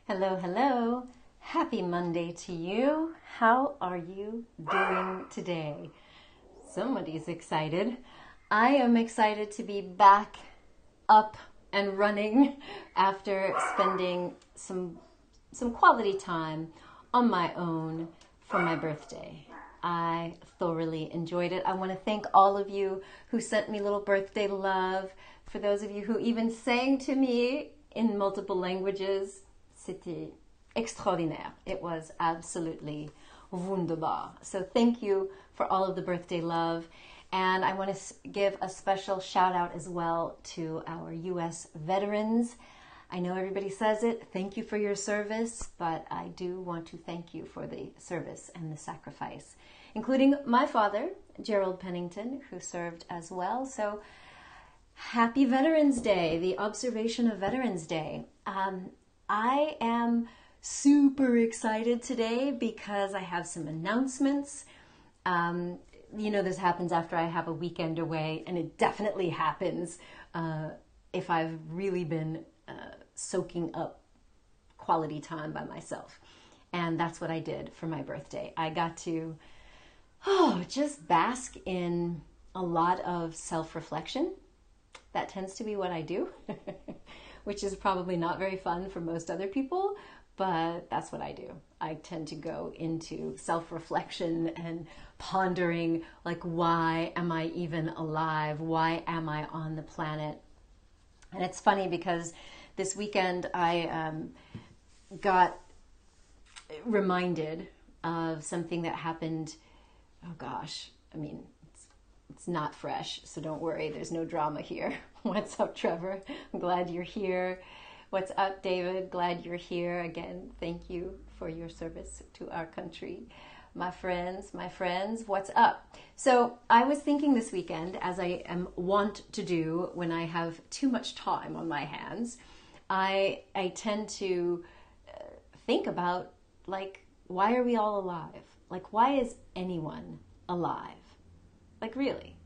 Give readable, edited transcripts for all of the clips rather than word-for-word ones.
Hello, hello. Happy Monday to you. How are you doing today? Somebody's excited. I am excited to be back up and running after spending some quality time on my own for my birthday. I thoroughly enjoyed it. I want to thank all of you who sent me little birthday love. For those of you who even sang to me in multiple languages, c'était extraordinaire. It was absolutely wunderbar. So thank you for all of the birthday love. And I want to give a special shout out as well to our U.S. veterans. I know everybody says it, thank you for your service, but I do want to thank you for the service and the sacrifice, including my father, Andrea Pennington, who served as well. So happy Veterans Day, the observation of Veterans Day. I am super excited today because I have some announcements. This happens after I have a weekend away, and it definitely happens if I've really been soaking up quality time by myself. And that's what I did for my birthday. I got to just bask in a lot of self-reflection. That tends to be what I do, which is probably not very fun for most other people, but that's what I do. I tend to go into self-reflection and pondering, like, why am I even alive? Why am I on the planet? And it's funny because this weekend I got reminded of something that happened, it's not fresh, so don't worry, there's no drama here. What's up, Trevor? I'm glad you're here. What's up, David? Glad you're here. Again, thank you for your service to our country. My friends, what's up? So I was thinking this weekend, as I am wont to do when I have too much time on my hands, I tend to think about, like, why are we all alive? Like, why is anyone alive? Like, really?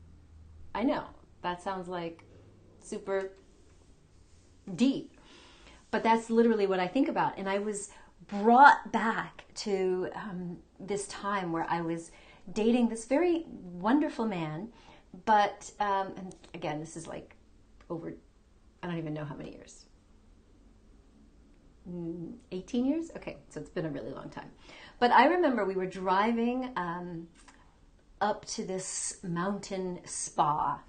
I know, that sounds like super deep, but that's literally what I think about. And I was brought back to this time where I was dating this very wonderful man, but, and again, this is like over, I don't even know how many years. 18 years? Okay, so it's been a really long time. But I remember we were driving up to this mountain spa.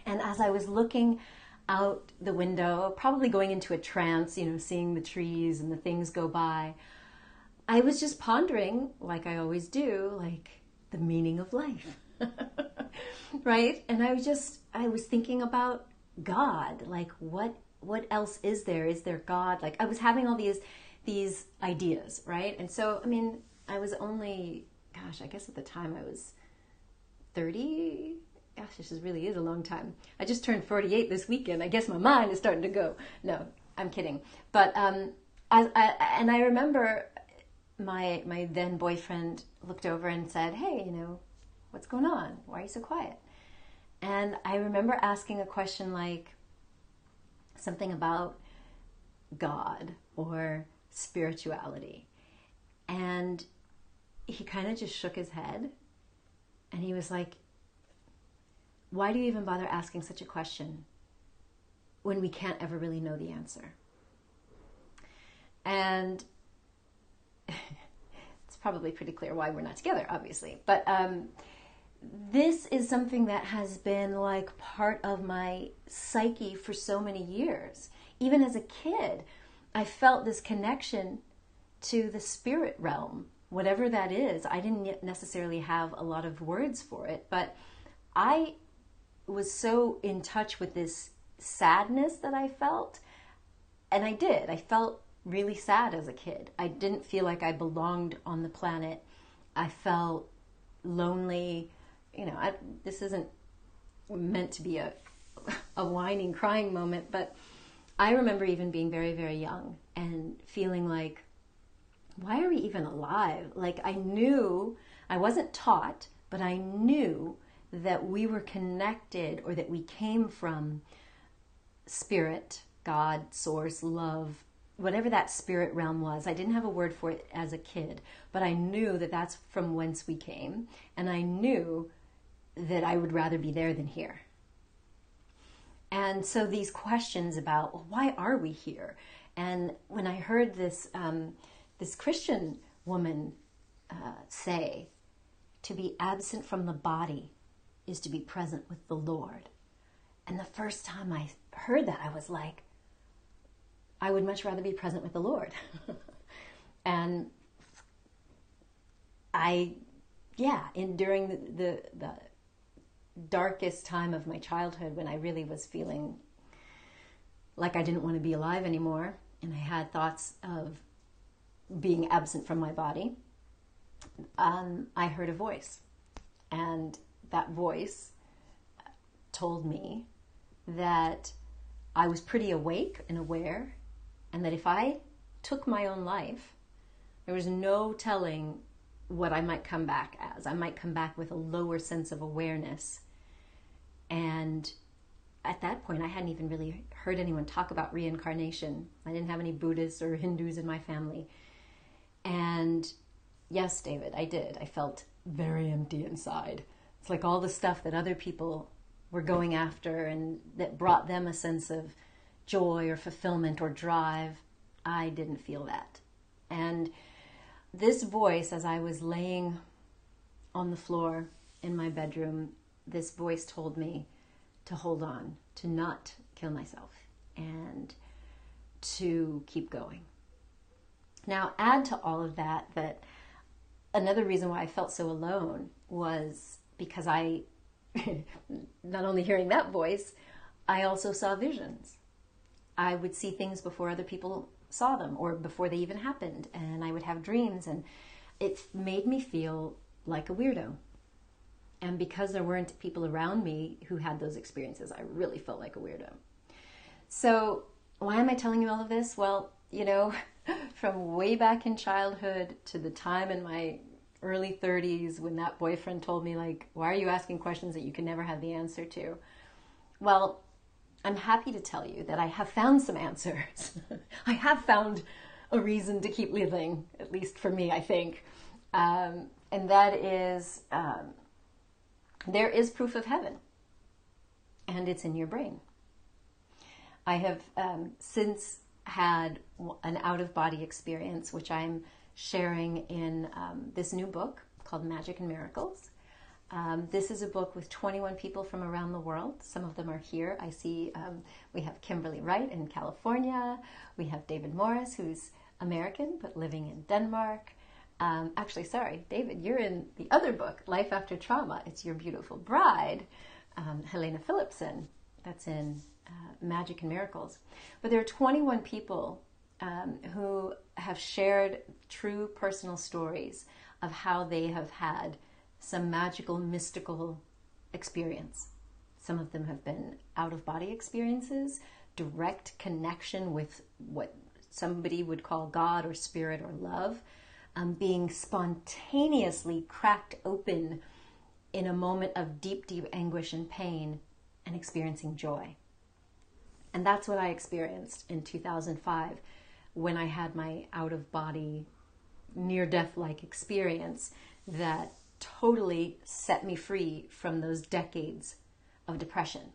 And as I was looking out the window, probably going into a trance, seeing the trees and the things go by, I was just pondering, like I always do, like the meaning of life, right? And I was thinking about God, like what else is there? Is there God? Like I was having all these ideas, right? And so, I was only, I guess at the time I was 30. Gosh, this really is a long time. I just turned 48 this weekend. I guess my mind is starting to go. No, I'm kidding. But I remember my then boyfriend looked over and said, "Hey, what's going on? Why are you so quiet?" And I remember asking a question like something about God or spirituality. And he kind of just shook his head and he was like, "Why do you even bother asking such a question when we can't ever really know the answer?" And it's probably pretty clear why we're not together, obviously. But this is something that has been like part of my psyche for so many years. Even as a kid, I felt this connection to the spirit realm, whatever that is. I didn't necessarily have a lot of words for it, but I was so in touch with this sadness that I felt. And I felt really sad as a kid. I didn't feel like I belonged on the planet. I felt lonely. This isn't meant to be a whining, crying moment, but I remember even being very, very young and feeling like, why are we even alive? Like I knew, I wasn't taught, but I knew that we were connected, or that we came from spirit, God, source, love, whatever that spirit realm was. I didn't have a word for it as a kid, but I knew that that's from whence we came, and I knew that I would rather be there than here. And so these questions about, well, why are we here? And when I heard this this Christian woman say, to be absent from the body is to be present with the Lord. And the first time I heard that, I was like, I would much rather be present with the Lord. And during the darkest time of my childhood, when I really was feeling like I didn't want to be alive anymore, and I had thoughts of being absent from my body, I heard a voice. And that voice told me that I was pretty awake and aware, and that if I took my own life, there was no telling what I might come back as. I might come back with a lower sense of awareness. And at that point, I hadn't even really heard anyone talk about reincarnation. I didn't have any Buddhists or Hindus in my family. And yes, David, I did. I felt very empty inside. It's like all the stuff that other people were going after and that brought them a sense of joy or fulfillment or drive, I didn't feel that. And this voice, as I was laying on the floor in my bedroom, this voice told me to hold on, to not kill myself, and to keep going. Now, add to all of that that another reason why I felt so alone was because I, not only hearing that voice, I also saw visions. I would see things before other people saw them or before they even happened, and I would have dreams, and it made me feel like a weirdo. And because there weren't people around me who had those experiences, I really felt like a weirdo. So why am I telling you all of this? Well, you know, from way back in childhood to the time in my early 30s when that boyfriend told me, like, why are you asking questions that you can never have the answer to? Well, I'm happy to tell you that I have found some answers. I have found a reason to keep living, at least for me, I think. And that is, there is proof of heaven, and it's in your brain. I have since had an out-of-body experience, which I'm sharing in this new book called Magic and Miracles. This is a book with 21 people from around the world. Some of them are here. I see we have Kimberly Wright in California. We have David Morris, who's American but living in Denmark. Actually, sorry, David, you're in the other book, Life After Trauma. It's your beautiful bride, Helena Philipson. That's in Magic and Miracles. But there are 21 people who have shared true personal stories of how they have had some magical, mystical experience. Some of them have been out-of-body experiences, direct connection with what somebody would call God or spirit or love, being spontaneously cracked open in a moment of deep, deep anguish and pain and experiencing joy. And that's what I experienced in 2005 when I had my out-of-body, near-death-like experience that totally set me free from those decades of depression.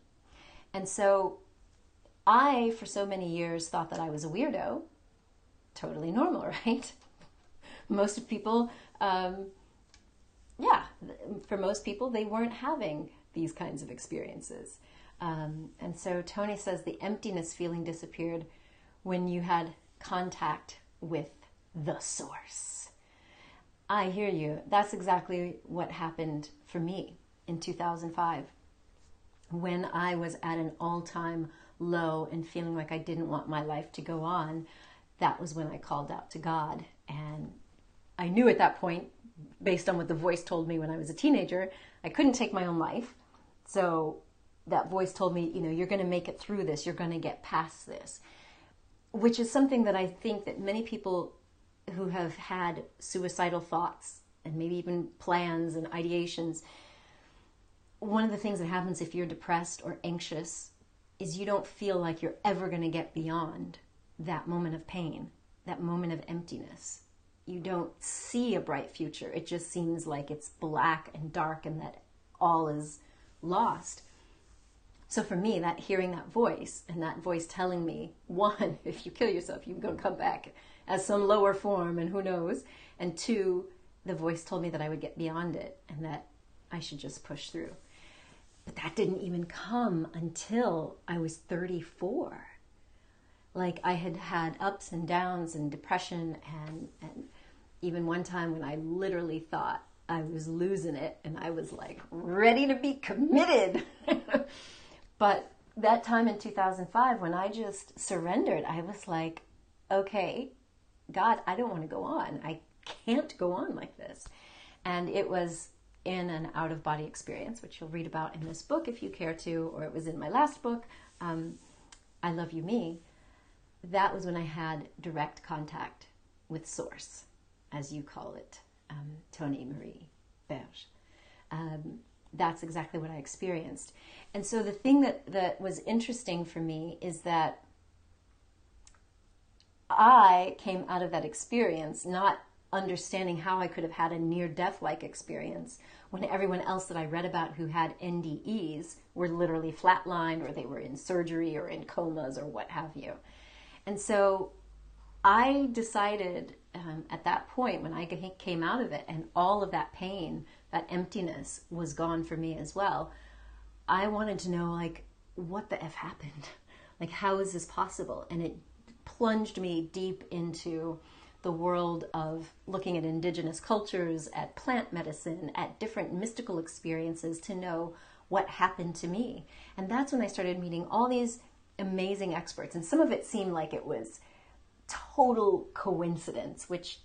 And so I, for so many years, thought that I was a weirdo. Totally normal, right? Most people, for most people, they weren't having these kinds of experiences. And so Tony says the emptiness feeling disappeared when you had contact with the source. I hear you. That's exactly what happened for me in 2005. When I was at an all-time low and feeling like I didn't want my life to go on, that was when I called out to God. And I knew at that point, based on what the voice told me when I was a teenager, I couldn't take my own life. So that voice told me, you know, you're going to make it through this. You're going to get past this, which is something that I think that many people who have had suicidal thoughts and maybe even plans and ideations, one of the things that happens if you're depressed or anxious is you don't feel like you're ever going to get beyond that moment of pain, that moment of emptiness. You don't see a bright future. It just seems like it's black and dark and that all is lost. So for me, that hearing that voice, and that voice telling me, one, if you kill yourself, you're going to come back as some lower form, and who knows. And two, the voice told me that I would get beyond it and that I should just push through. But that didn't even come until I was 34. Like, I had had ups and downs and depression, and even one time when I literally thought I was losing it and I was like ready to be committed. But that time in 2005, when I just surrendered, I was like, okay, God, I don't want to go on. I can't go on like this. And it was in an out-of-body experience, which you'll read about in this book if you care to, or it was in my last book, I Love You Me. That was when I had direct contact with Source, as you call it, Tony Marie Berge. That's exactly what I experienced. And so the thing that was interesting for me is that I came out of that experience not understanding how I could have had a near-death-like experience when everyone else that I read about who had NDEs were literally flatlined, or they were in surgery or in comas or what have you. And so I decided at that point, when I came out of it and all of that pain, that emptiness was gone for me as well, I wanted to know, like, what the F happened? Like, how is this possible? And it plunged me deep into the world of looking at indigenous cultures, at plant medicine, at different mystical experiences to know what happened to me. And that's when I started meeting all these amazing experts. And some of it seemed like it was total coincidence, which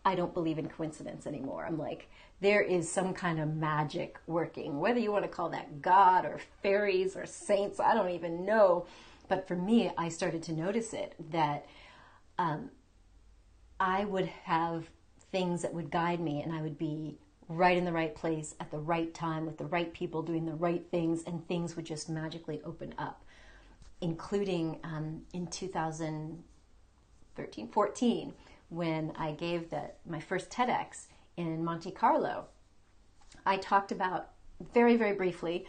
I don't believe in coincidence anymore. I'm like, there is some kind of magic working, whether you want to call that God or fairies or saints, I don't even know. But for me, I started to notice it, that I would have things that would guide me, and I would be right in the right place at the right time with the right people doing the right things, and things would just magically open up, including in 2013, 14, when I gave my first TEDx in Monte Carlo. I talked about, very, very briefly,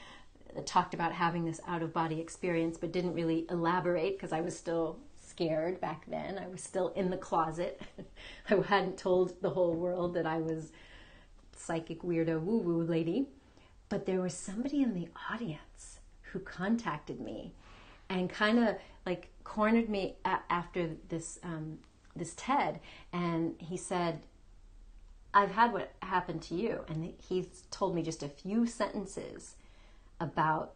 talked about having this out-of-body experience, but didn't really elaborate because I was still scared back then. I was still in the closet. I hadn't told the whole world that I was psychic weirdo woo-woo lady. But there was somebody in the audience who contacted me and kind of like cornered me after this TED, and he said, I've had what happened to you. And he told me just a few sentences about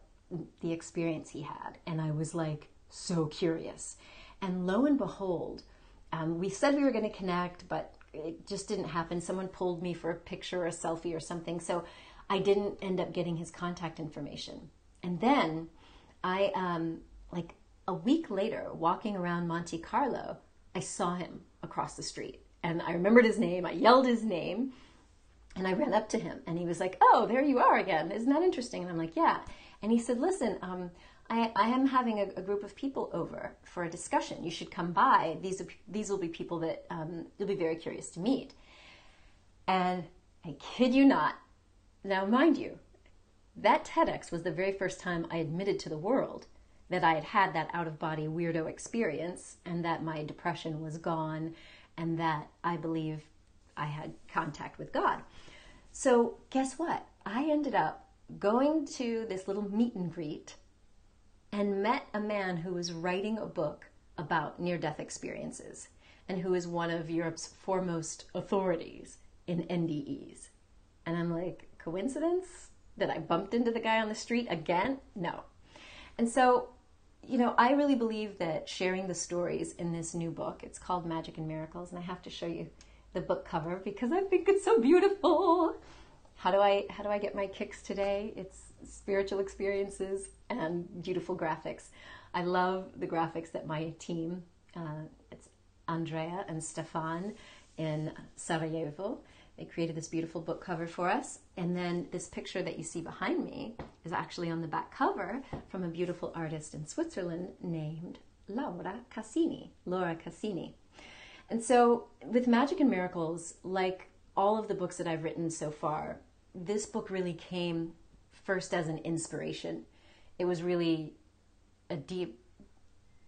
the experience he had. And I was like, so curious. And lo and behold, we said we were going to connect, but it just didn't happen. Someone pulled me for a picture or a selfie or something. So I didn't end up getting his contact information. And then I, like a week later, walking around Monte Carlo, I saw him across the street. And I remembered his name. I yelled his name. And I ran up to him. And he was like, oh, there you are again. Isn't that interesting? And I'm like, yeah. And he said, listen, I am having a group of people over for a discussion. You should come by. These will be people that you'll be very curious to meet. And I kid you not. Now, mind you, that TEDx was the very first time I admitted to the world that I had had that out-of-body weirdo experience, and that my depression was gone, and that I believe I had contact with God. So guess what? I ended up going to this little meet and greet and met a man who was writing a book about near-death experiences and who is one of Europe's foremost authorities in NDEs. And I'm like, coincidence that I bumped into the guy on the street again? No. And so, you know, I really believe that sharing the stories in this new book, it's called Magic and Miracles, and I have to show you the book cover because I think it's so beautiful. How do I get my kicks today? It's spiritual experiences and beautiful graphics. I love the graphics that my team, it's Andrea and Stefan in Sarajevo. They created this beautiful book cover for us. And then this picture that you see behind me is actually on the back cover from a beautiful artist in Switzerland named Laura Cassini. And so with Magic and Miracles, like all of the books that I've written so far, this book really came first as an inspiration. It was really a deep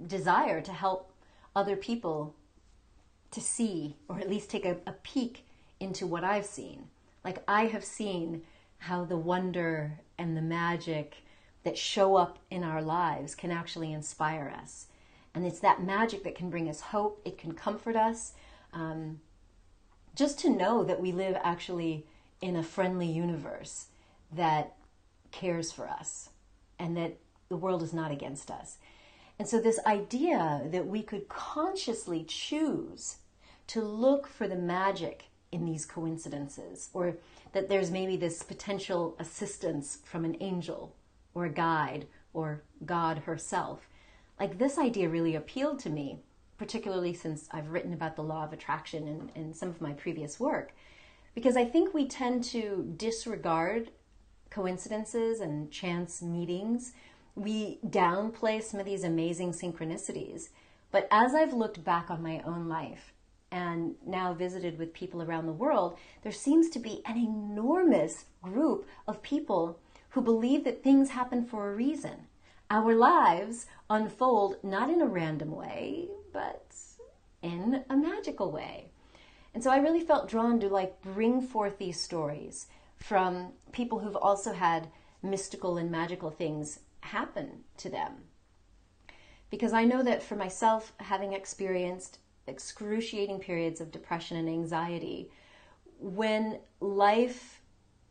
desire to help other people to see, or at least take a peek into what I've seen. Like, I have seen how the wonder and the magic that show up in our lives can actually inspire us. And it's that magic that can bring us hope. It can comfort us. Just to know that we live actually in a friendly universe that cares for us and that the world is not against us. And so this idea that we could consciously choose to look for the magic in these coincidences, or that there's maybe this potential assistance from an angel or a guide or God herself. Like, this idea really appealed to me, particularly since I've written about the law of attraction in some of my previous work, because I think we tend to disregard coincidences and chance meetings. We downplay some of these amazing synchronicities. But as I've looked back on my own life and now visited with people around the world, there seems to be an enormous group of people who believe that things happen for a reason. Our lives unfold not in a random way, but in a magical way. And so I really felt drawn to bring forth these stories from people who've also had mystical and magical things happen to them. Because I know that for myself, having experienced excruciating periods of depression and anxiety, when life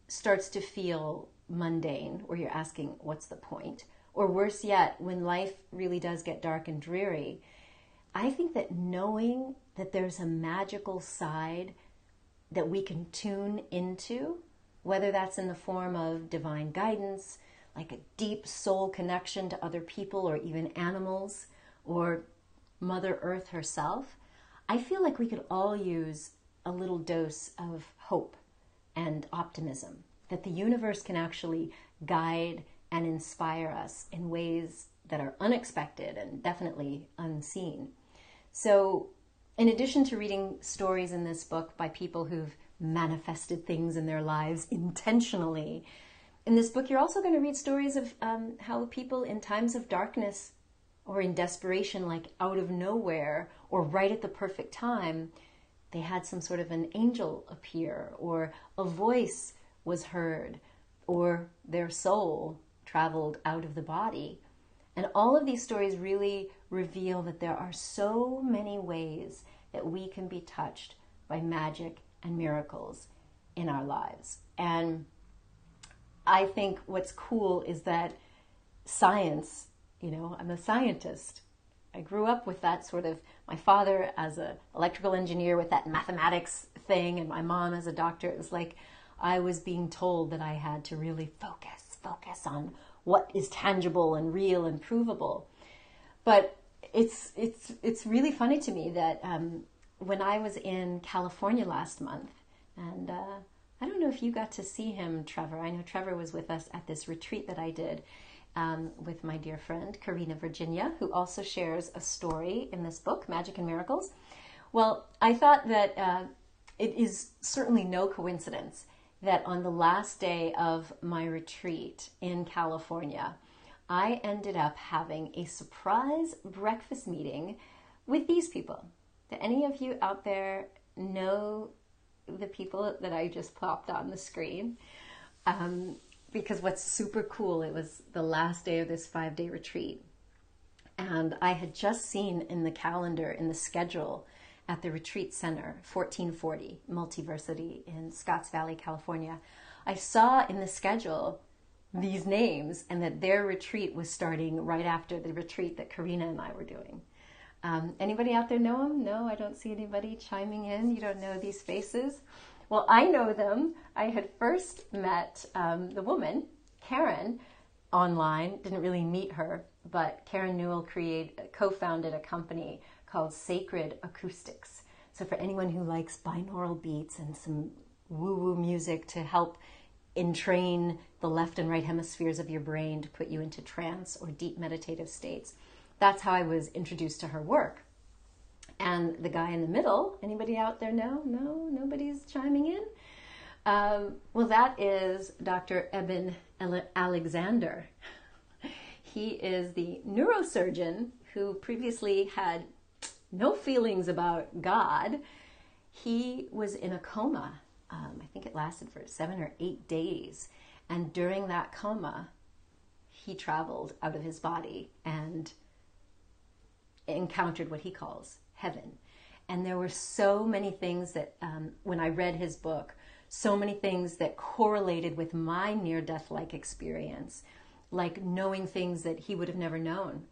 starts to feel mundane, or you're asking, what's the point? Or worse yet, when life really does get dark and dreary, I think that knowing that there's a magical side that we can tune into, whether that's in the form of divine guidance, like a deep soul connection to other people or even animals, or Mother Earth herself, I feel like we could all use a little dose of hope and optimism, that the universe can actually guide and inspire us in ways that are unexpected and definitely unseen. So in addition to reading stories in this book by people who've manifested things in their lives intentionally, in this book you're also going to read stories of how people in times of darkness or in desperation, like out of nowhere or right at the perfect time, they had some sort of an angel appear, or a voice was heard, or their soul traveled out of the body. And all of these stories really reveal that there are so many ways that we can be touched by magic and miracles in our lives. And I think what's cool is that science, I'm a scientist. I grew up with that sort of, my father as an electrical engineer with that mathematics thing, and my mom as a doctor. It was like I was being told that I had to really focus on what is tangible and real and provable. But it's really funny to me that when I was in California last month, and I don't know if you got to see him, Trevor. I know Trevor was with us at this retreat that I did with my dear friend, Karina Virginia, who also shares a story in this book, Magic and Miracles. Well, I thought that it is certainly no coincidence that on the last day of my retreat in California, I ended up having a surprise breakfast meeting with these people. Do any of you out there know the people that I just plopped on the screen? Because what's super cool, it was the last day of this 5-day retreat. And I had just seen in the calendar, in the schedule at the retreat center, 1440 Multiversity in Scotts Valley, California, I saw in the schedule these names and that their retreat was starting right after the retreat that Karina and I were doing. Anybody out there know them? No, I don't see anybody chiming in. You don't know these faces? Well, I know them. I had first met the woman, Karen, online. Didn't really meet her, but Karen Newell co-founded a company called Sacred Acoustics. So for anyone who likes binaural beats and some woo-woo music to help entrain the left and right hemispheres of your brain to put you into trance or deep meditative states, that's how I was introduced to her work. And the guy in the middle, anybody out there know? No, nobody's chiming in? Well, that is Dr. Eben Alexander. He is the neurosurgeon who previously had no feelings about God. He was in a coma. I think it lasted for 7 or 8 days. And during that coma, he traveled out of his body and encountered what he calls heaven. And there were so many things that, when I read his book, so many things that correlated with my near-death-like experience, like knowing things that he would have never known.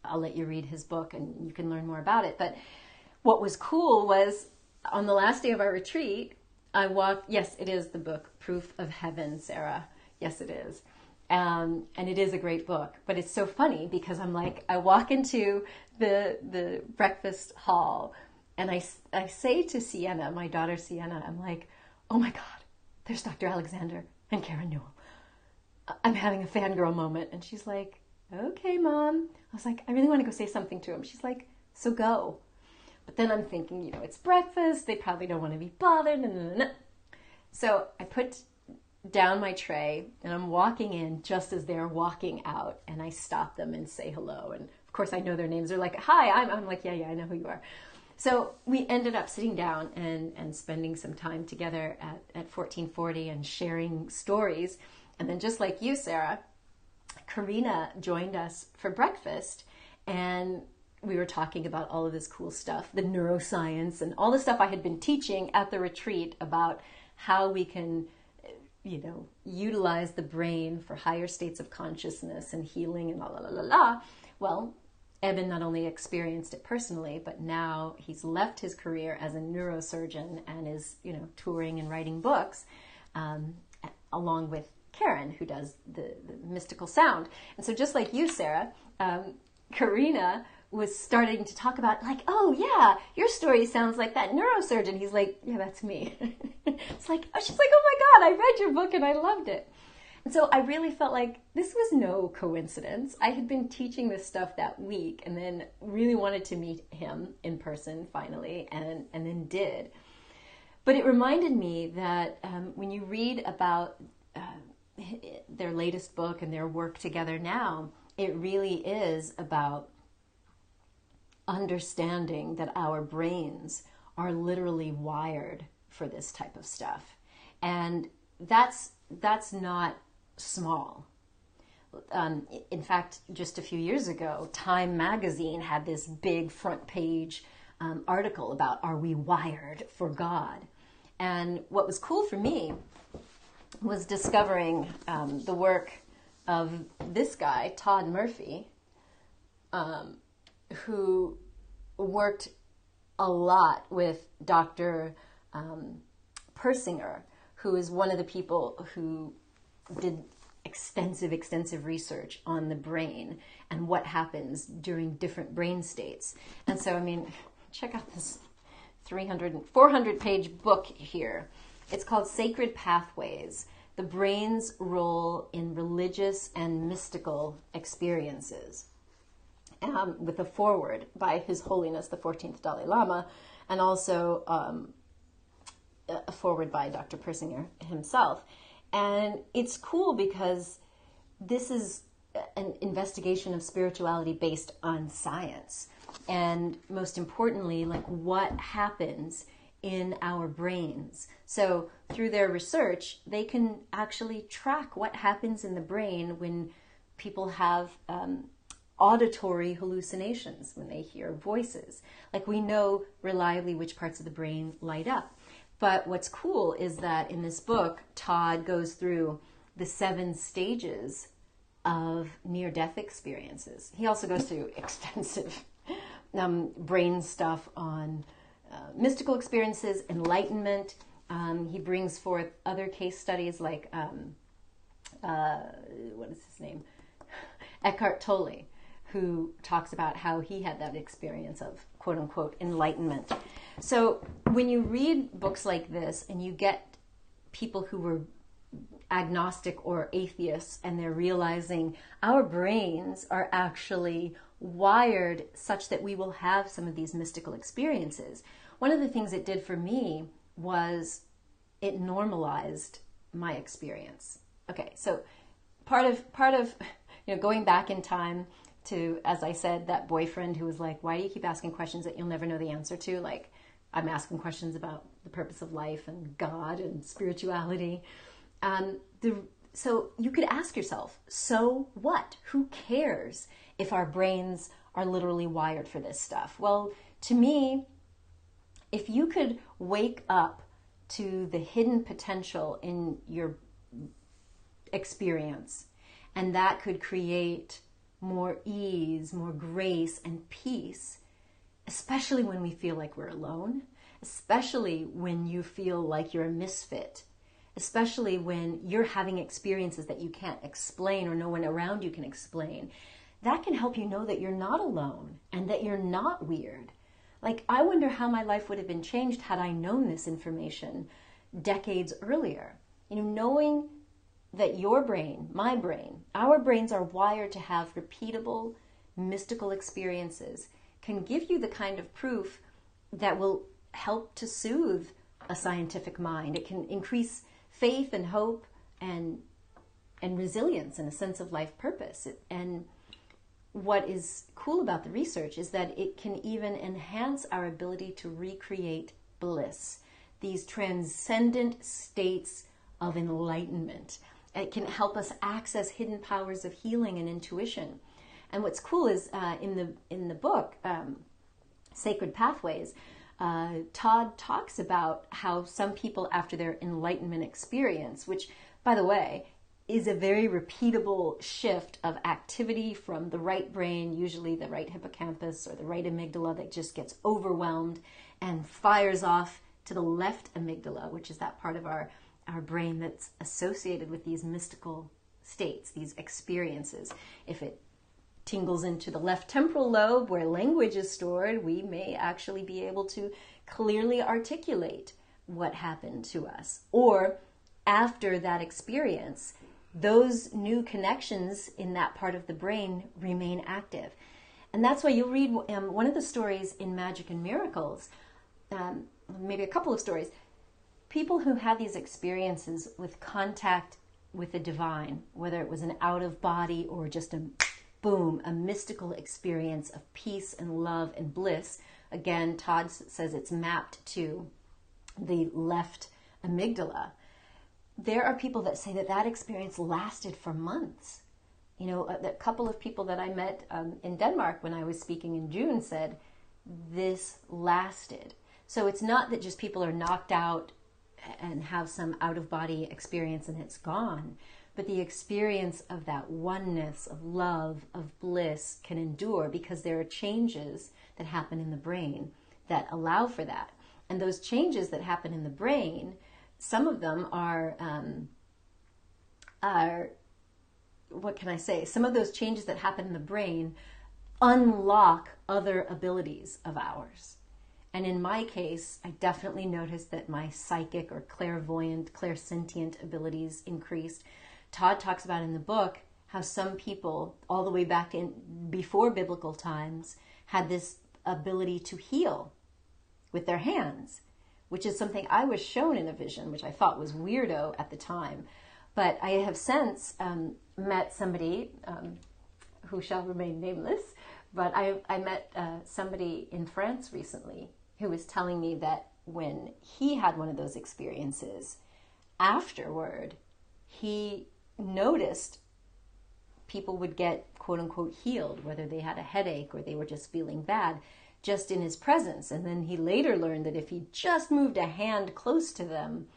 I'll let you read his book and you can learn more about it. But what was cool was on the last day of our retreat, I walked, yes, it is the book, Proof of Heaven, Sarah. Yes, it is. And it is a great book, but it's so funny because I'm like, I walk into the breakfast hall and I say to Sienna, my daughter Sienna, I'm like, oh my God, there's Dr. Alexander and Karen Newell. I'm having a fangirl moment. And she's like, okay, Mom. I was like, I really want to go say something to him. She's like, so go. But then I'm thinking, you know, it's breakfast. They probably don't want to be bothered. So I put down my tray and I'm walking in just as they're walking out, and I stop them and say hello. And of course I know their names. They're like, hi, I'm like, yeah, I know who you are. So we ended up sitting down and spending some time together at 1440 and sharing stories. And then just like you, Sarah, Karina joined us for breakfast, and we were talking about all of this cool stuff, the neuroscience and all the stuff I had been teaching at the retreat about how we can, you know, utilize the brain for higher states of consciousness and healing and la la la la la. Well, Eben not only experienced it personally, but now he's left his career as a neurosurgeon and is, you know, touring and writing books, along with Karen, who does the mystical sound. And so just like you, Sarah, Karina was starting to talk about like, oh yeah, your story sounds like that neurosurgeon. He's like, yeah, that's me. It's like, oh, she's like, oh my God, I read your book and I loved it. And so I really felt like this was no coincidence. I had been teaching this stuff that week and then really wanted to meet him in person finally, and then did. But it reminded me that when you read about their latest book and their work together now, it really is about understanding that our brains are literally wired for this type of stuff. And that's not small. In fact, just a few years ago, Time magazine had this big front page article about, are we wired for God? And what was cool for me was discovering the work of this guy, Todd Murphy, who worked a lot with Dr. Persinger, who is one of the people who did extensive research on the brain and what happens during different brain states. And so, I mean, check out this 400-page book here. It's called Sacred Pathways, The Brain's Role in Religious and Mystical Experiences, with a foreword by His Holiness the 14th Dalai Lama, and also a foreword by Dr. Persinger himself. And it's cool because this is an investigation of spirituality based on science. And most importantly, like what happens in our brains. So through their research, they can actually track what happens in the brain when people have auditory hallucinations, when they hear voices. Like we know reliably which parts of the brain light up. But what's cool is that in this book, Todd goes through the 7 stages of near-death experiences. He also goes through extensive brain stuff on mystical experiences, enlightenment. He brings forth other case studies like, what is his name? Eckhart Tolle, who talks about how he had that experience of quote-unquote enlightenment. So when you read books like this and you get people who were agnostic or atheists, and they're realizing our brains are actually wired such that we will have some of these mystical experiences. One of the things it did for me was it normalized my experience. Okay, so part of going back in time to, as I said, that boyfriend who was like, why do you keep asking questions that you'll never know the answer to? Like, I'm asking questions about the purpose of life and God and spirituality. So you could ask yourself, so what? Who cares if our brains are literally wired for this stuff? Well, to me, if you could wake up to the hidden potential in your experience, and that could create more ease, more grace, and peace, especially when we feel like we're alone, especially when you feel like you're a misfit, especially when you're having experiences that you can't explain or no one around you can explain. That can help you know that you're not alone and that you're not weird. Like, I wonder how my life would have been changed had I known this information decades earlier. Knowing that your brain, my brain, our brains are wired to have repeatable, mystical experiences can give you the kind of proof that will help to soothe a scientific mind. It can increase faith and hope and resilience and a sense of life purpose. And what is cool about the research is that it can even enhance our ability to recreate bliss, these transcendent states of enlightenment. It can help us access hidden powers of healing and intuition. And what's cool is in the book, Sacred Pathways, Todd talks about how some people, after their enlightenment experience, which, by the way, is a very repeatable shift of activity from the right brain, usually the right hippocampus or the right amygdala, that just gets overwhelmed and fires off to the left amygdala, which is that part of our brain that's associated with these mystical states, these experiences. If it tingles into the left temporal lobe where language is stored, we may actually be able to clearly articulate what happened to us. Or after that experience, those new connections in that part of the brain remain active. And that's why you'll read one of the stories in Magic and Miracles, maybe a couple of stories, people who had these experiences with contact with the divine, whether it was an out-of-body or just a mystical experience of peace and love and bliss. Again, Todd says it's mapped to the left amygdala. There are people that say that experience lasted for months. A couple of people that I met in Denmark when I was speaking in June said this lasted. So it's not that just people are knocked out and have some out-of-body experience and it's gone, but the experience of that oneness, of love, of bliss can endure because there are changes that happen in the brain that allow for that. And those changes that happen in the brain, some of them are what can I say? Some of those changes that happen in the brain unlock other abilities of ours. And in my case, I definitely noticed that my psychic or clairvoyant, clairsentient abilities increased. Todd talks about in the book how some people, all the way back in before biblical times, had this ability to heal with their hands, which is something I was shown in a vision, which I thought was weirdo at the time. But I have since met somebody who shall remain nameless, but I met somebody in France recently who was telling me that when he had one of those experiences, afterward, he noticed people would get quote-unquote healed, whether they had a headache or they were just feeling bad, just in his presence. And then he later learned that if he just moved a hand close to them,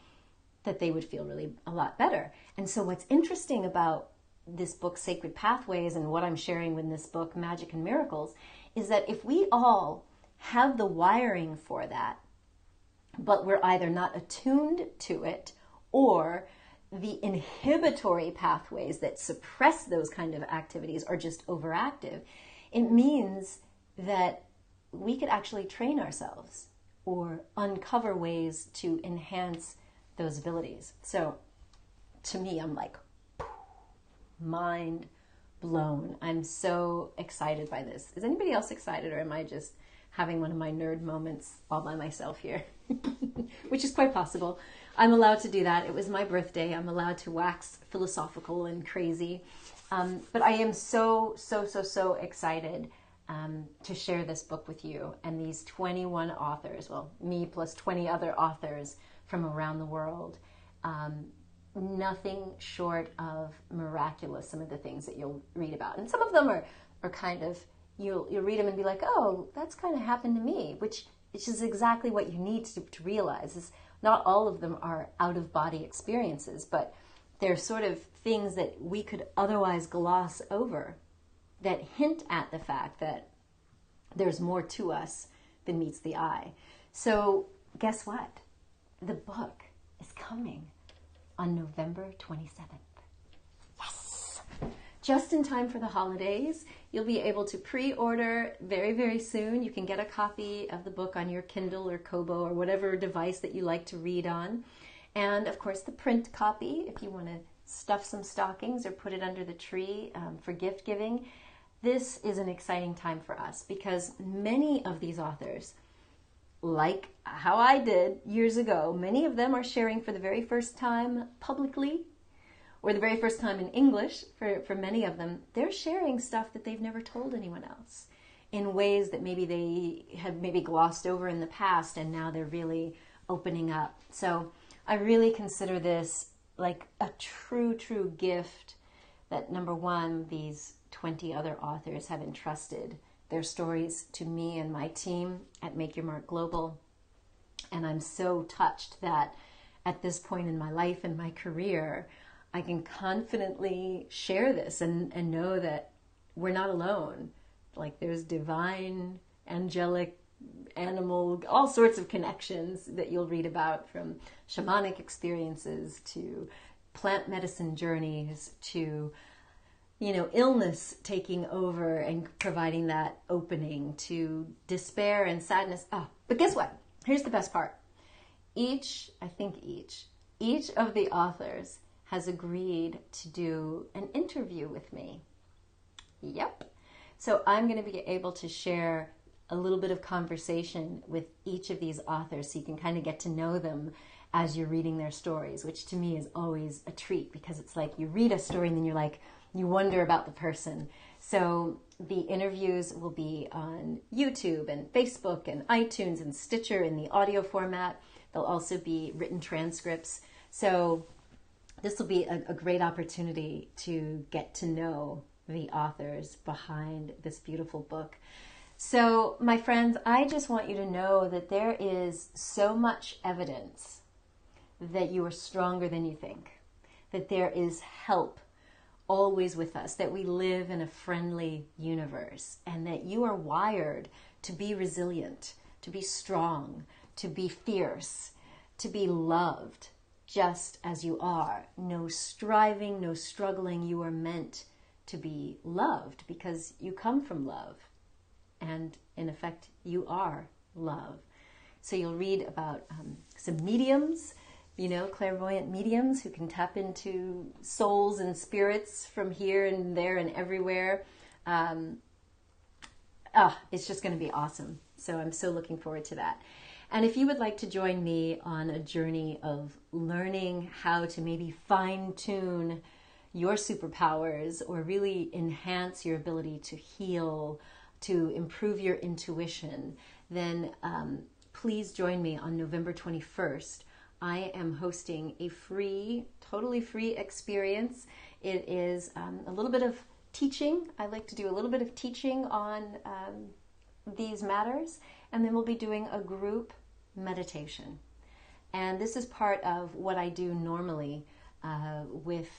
that they would feel really a lot better. And so what's interesting about this book, Sacred Pathways, and what I'm sharing with this book, Magic and Miracles, is that if we all have the wiring for that, but we're either not attuned to it, or the inhibitory pathways that suppress those kind of activities are just overactive, it means that we could actually train ourselves or uncover ways to enhance those abilities. So to me, I'm like, mind blown. I'm so excited by this. Is anybody else excited, or am I just having one of my nerd moments all by myself here? Which is quite possible. I'm allowed to do that. It was my birthday. I'm allowed to wax philosophical and crazy. But I am so excited to share this book with you and these 21 authors, well, me plus 20 other authors from around the world. Nothing short of miraculous, some of the things that you'll read about. And some of them are kind of, you'll read them and be like, oh, that's kind of happened to me, which is exactly what you need to realize. Is not all of them are out-of-body experiences, but they're sort of things that we could otherwise gloss over that hint at the fact that there's more to us than meets the eye. So guess what? The book is coming on November 27th. Yes! Just in time for the holidays. You'll be able to pre-order very soon. You can get a copy of the book on your Kindle or Kobo or whatever device that you like to read on. And of course the print copy, if you want to stuff some stockings or put it under the tree for gift giving. This is an exciting time for us because many of these authors, like how I did years ago, many of them are sharing for the very first time publicly, or the very first time in English for many of them. They're sharing stuff that they've never told anyone else in ways that maybe they had maybe glossed over in the past, and now they're really opening up. So I really consider this like a true gift that, number one, these 20 other authors have entrusted their stories to me and my team at Make Your Mark Global. And I'm so touched that at this point in my life and my career, I can confidently share this and know that we're not alone. Like there's divine, angelic, animal, all sorts of connections that you'll read about, from shamanic experiences to plant medicine journeys to illness taking over and providing that opening, to despair and sadness. But guess what? Here's the best part. Each of the authors has agreed to do an interview with me. Yep. So I'm going to be able to share a little bit of conversation with each of these authors so you can kind of get to know them as you're reading their stories, which to me is always a treat, because it's like you read a story and then you're like, you wonder about the person. So the interviews will be on YouTube and Facebook and iTunes and Stitcher in the audio format. There'll also be written transcripts. So this will be a great opportunity to get to know the authors behind this beautiful book. So my friends, I just want you to know that there is so much evidence that you are stronger than you think, that there is help always with us, that we live in a friendly universe, and that you are wired to be resilient, to be strong, to be fierce, to be loved just as you are. No striving, no struggling. You are meant to be loved because you come from love. And in effect, you are love. So you'll read about some mediums, clairvoyant mediums who can tap into souls and spirits from here and there and everywhere. It's just going to be awesome. So I'm so looking forward to that. And if you would like to join me on a journey of learning how to maybe fine-tune your superpowers or really enhance your ability to heal, to improve your intuition, then please join me on November 21st. I am hosting a totally free experience. It is a little bit of teaching. I like to do a little bit of teaching on these matters, and then we'll be doing a group meditation. And this is part of what I do normally with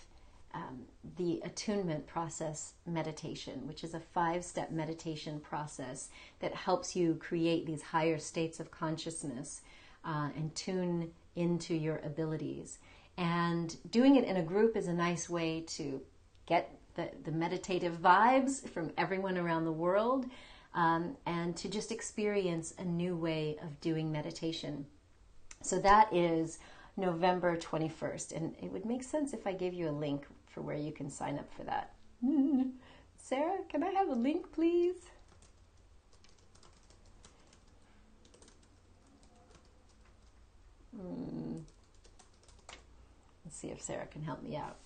the attunement process meditation, which is a 5-step meditation process that helps you create these higher states of consciousness and tune into your abilities. And doing it in a group is a nice way to get the meditative vibes from everyone around the world, and to just experience a new way of doing meditation. So that is November 21st. And it would make sense if I gave you a link for where you can sign up for that. Sarah, can I have a link, please? Let's see if Sarah can help me out.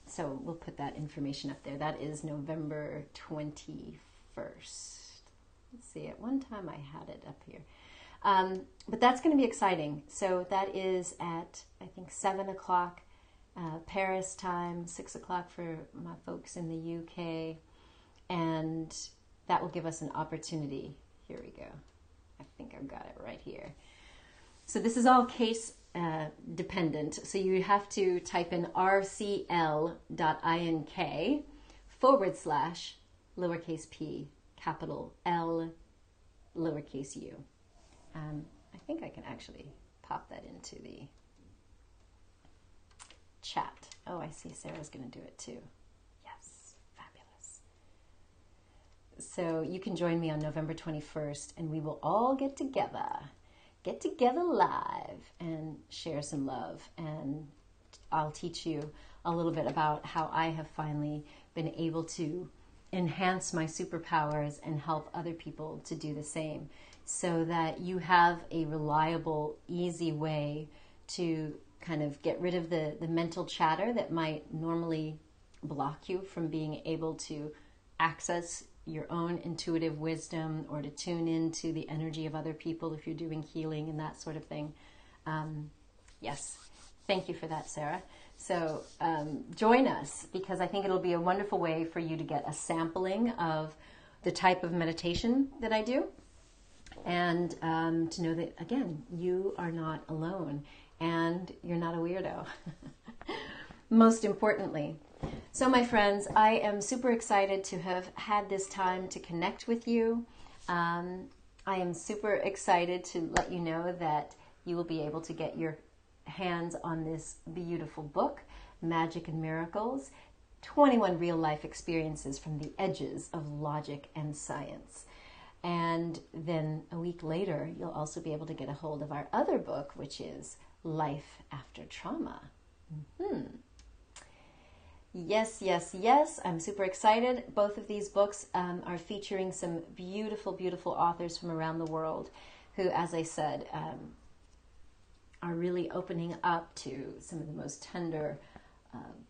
So we'll put that information up there. That is November 21st. Let's see, at one time I had it up here. But that's going to be exciting. So that is at, I think, 7 o'clock Paris time, 6 o'clock for my folks in the UK. And that will give us an opportunity. Here we go. I think I've got it right here. So this is all case dependent. So you have to type in rcl.ink// capital L lowercase u. I think I can actually pop that into the chat. Oh, I see Sarah's going to do it too. Yes, fabulous. So you can join me on November 21st and we will all get together live and share some love. And I'll teach you a little bit about how I have finally been able to enhance my superpowers and help other people to do the same, so that you have a reliable, easy way to kind of get rid of the mental chatter that might normally block you from being able to access your own intuitive wisdom or to tune into the energy of other people if you're doing healing and that sort of thing. Yes, thank you for that, Sarah. So join us, because I think it'll be a wonderful way for you to get a sampling of the type of meditation that I do, and to know that, again, you are not alone and you're not a weirdo. Most importantly. So my friends, I am super excited to have had this time to connect with you. I am super excited to let you know that you will be able to get your hands on this beautiful book, Magic and Miracles, 21 real-life experiences from the edges of logic and science. And then a week later, you'll also be able to get a hold of our other book, which is Life After Trauma. Yes, yes, yes. I'm super excited. Both of these books are featuring some beautiful, beautiful authors from around the world who, as I said, are really opening up to some of the most tender,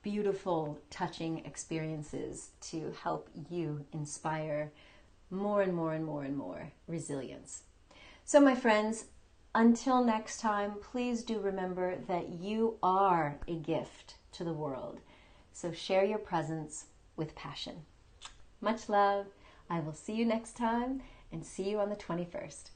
beautiful, touching experiences to help you inspire more and more and more and more resilience. So my friends, until next time, please do remember that you are a gift to the world. So share your presence with passion. Much love. I will see you next time, and see you on the 21st.